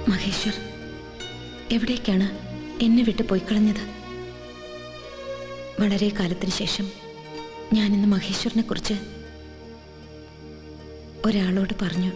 മഹേശ്വർ എവിടേക്കാണ് എന്നെ വിട്ട് പോയിക്കളഞ്ഞത്? വളരെ കാലത്തിന് ശേഷം ഞാനിന്ന് മഹേശ്വറിനെ കുറിച്ച് ഒരാളോട് പറഞ്ഞു.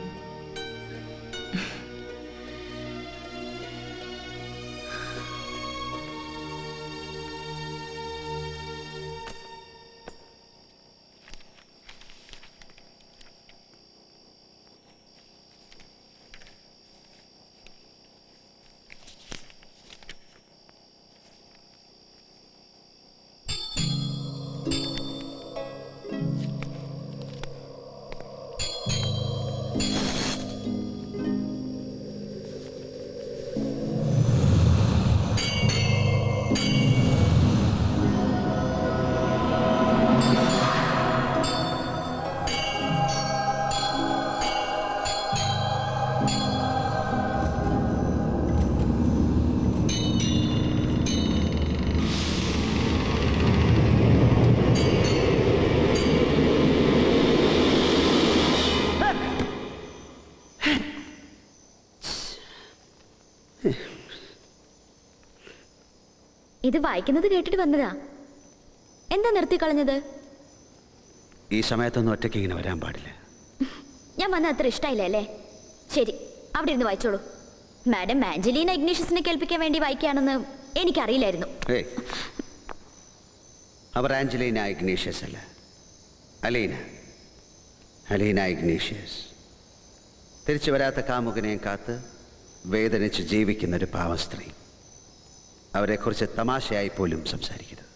ഇത് വായിക്കുന്നത് കേട്ടിട്ട് വന്നതാ. എന്താ നിർത്തിക്കളഞ്ഞത്? ഈ സമയത്തൊന്നും ഒറ്റയ്ക്ക് ഇങ്ങനെ വരാൻ പാടില്ല. ഞാൻ വന്ന അത്ര ഇഷ്ടമായില്ല അല്ലേ? ശരി, അവിടെ ഇരുന്ന് വായിച്ചോളൂ. മാഡം ആഞ്ചലീന ഇഗ്നീഷ്യസിനെ കേൾപ്പിക്കാൻ വേണ്ടി വായിക്കുകയാണെന്ന് എനിക്കറിയില്ലായിരുന്നു. അവർ ആഞ്ചലീന ഇഗ്നീഷ്യസ് അല്ല, അലീന ഇഗ്നീഷ്യസ്. തിരിച്ചു വരാത്ത കാമുകനെയും കാത്ത് വേദനിച്ച് ജീവിക്കുന്നൊരു പാവ സ്ത്രീ. അവരെക്കുറിച്ച് തമാശയായി പോലും സംസാരിക്കരുത്.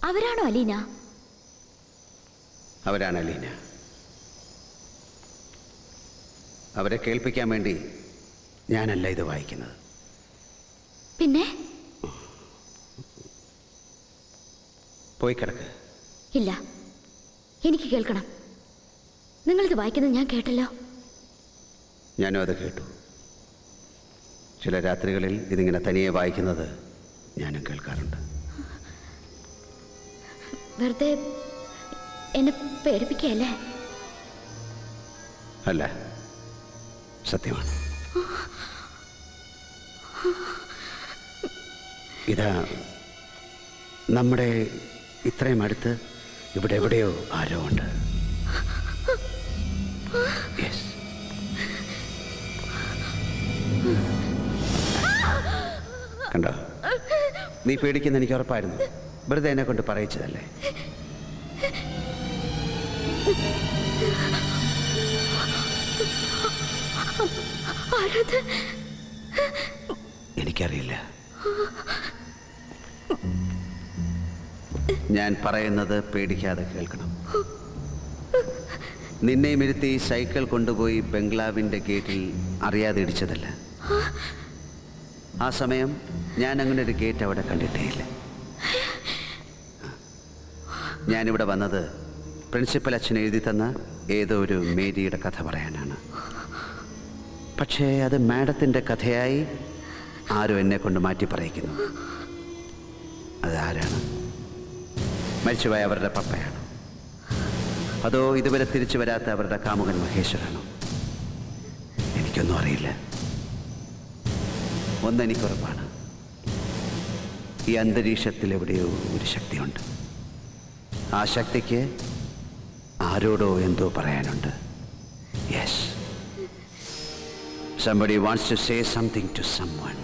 അവരാണോ അലീന? അവരാണ് അലീന. അവരെ കേൾപ്പിക്കാൻ വേണ്ടി ഞാനല്ല ഇത് വായിക്കുന്നത്. പിന്നെ? പോയി കിടക്ക്. ഇല്ല, എനിക്ക് കേൾക്കണം. നിങ്ങളിത് വായിക്കുന്നത് ഞാൻ കേട്ടല്ലോ. ഞാനും അത് കേട്ടു. ചില രാത്രികളിൽ ഇതിങ്ങനെ തനിയെ വായിക്കുന്നത് ഞാനും കേൾക്കാറുണ്ട്. വെറുതെ എന്നെ പേടിപ്പിക്കുകയല്ലേ? അല്ല, സത്യമാണ്. ഇതാ നമ്മുടെ ഇത്രയും അടുത്ത് ഇവിടെ എവിടെയോ ആരോ ഉണ്ട്. യെസ്, കണ്ടോ? നീ പേടിക്കുന്ന എനിക്ക് ഉറപ്പായിരുന്നു. വെറുതെ എന്നെ കൊണ്ട് പറയിച്ചതല്ലേ. എനിക്കറിയില്ല. ഞാൻ പറയുന്നത് പേടിക്കാതെ കേൾക്കണം. നിന്നെയും ഇരുത്തി സൈക്കിൾ കൊണ്ടുപോയി ബംഗ്ലാവിൻ്റെ ഗേറ്റിൽ അറിയാതെ ഇടിച്ചതല്ല. ആ സമയം ഞാൻ അങ്ങനെ ഒരു ഗേറ്റ് അവിടെ കണ്ടിട്ടേയില്ല. ഞാനിവിടെ വന്നത് പ്രിൻസിപ്പൽ അച്ഛൻ എഴുതി തന്ന ഏതോ ഒരു മേരിയുടെ കഥ പറയാനാണ്. പക്ഷേ അത് മാഡത്തിൻ്റെ കഥയായി ആരും എന്നെ കൊണ്ട് മാറ്റി പറയിക്കുന്നു. അതാരാണ്? മരിച്ചുപോയ അവരുടെ പപ്പയാണോ? അതോ ഇതുവരെ തിരിച്ചു വരാത്ത അവരുടെ കാമുകൻ മഹേശ്വരാണോ? എനിക്കൊന്നും അറിയില്ല. ഒന്നെനിക്കുറപ്പാണ്, ഈ അന്തരീക്ഷത്തിൽ എവിടെയോ ഒരു ശക്തിയുണ്ട്. ആ ശക്തിക്ക് ആരോടോ എന്തോ പറയാനുണ്ട്. Yes, somebody wants to say something to someone.